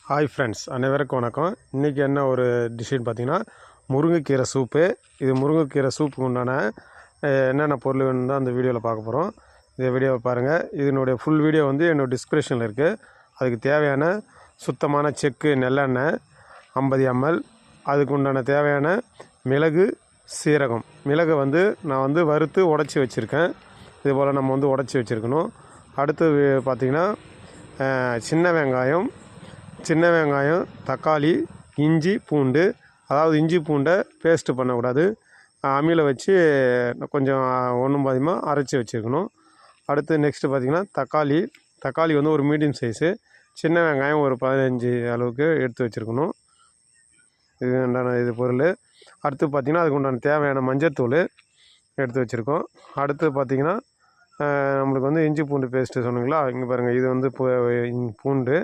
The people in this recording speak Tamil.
ஹாய் ஃப்ரெண்ட்ஸ், அனைவருக்கும் வணக்கம். இன்றைக்கி என்ன ஒரு டிஷ்ஷுன்னு பார்த்தீங்கன்னா முருங்கைக்கீரை சூப்பு. இது முருங்கைக்கீரை சூப்புக்கு உண்டான என்னென்ன பொருள் வேணும்னு தான் அந்த வீடியோவில் பார்க்க போகிறோம். இந்த வீடியோவை பாருங்கள். இதனுடைய ஃபுல் வீடியோ வந்து என்னோடய டிஸ்கிரிப்ஷனில் இருக்குது. அதுக்கு தேவையான சுத்தமான செக்கு நெல்லெண்ணெய் 50 ml, அதுக்கு உண்டான தேவையான மிளகு, சீரகம். மிளகை வந்து நான் வந்து வறுத்து உடச்சி வச்சுருக்கேன். இதுபோல் நம்ம வந்து உடச்சி வச்சுருக்கணும். அடுத்து பார்த்திங்கன்னா சின்ன வெங்காயம், தக்காளி, இஞ்சி பூண்டு. அதாவது இஞ்சி பூண்டை பேஸ்ட்டு பண்ணக்கூடாது, அம்மியில் வச்சு கொஞ்சம் ஒன்றும் பாதியமாக அரைச்சி வச்சுருக்கணும். அடுத்து நெக்ஸ்ட்டு பார்த்திங்கன்னா தக்காளி வந்து ஒரு மீடியம் சைஸு, சின்ன வெங்காயம் ஒரு 15 அளவுக்கு எடுத்து வச்சுருக்கணும். இது உண்டான பொருள். அடுத்து பார்த்திங்கன்னா அதுக்கு உண்டான தேவையான மஞ்சத்தூள் எடுத்து வச்சுருக்கோம். அடுத்து பார்த்திங்கன்னா நம்மளுக்கு வந்து இஞ்சி பூண்டு பேஸ்ட்டு சொன்னீங்களா, இங்கே பாருங்கள். இது வந்து பூண்டு.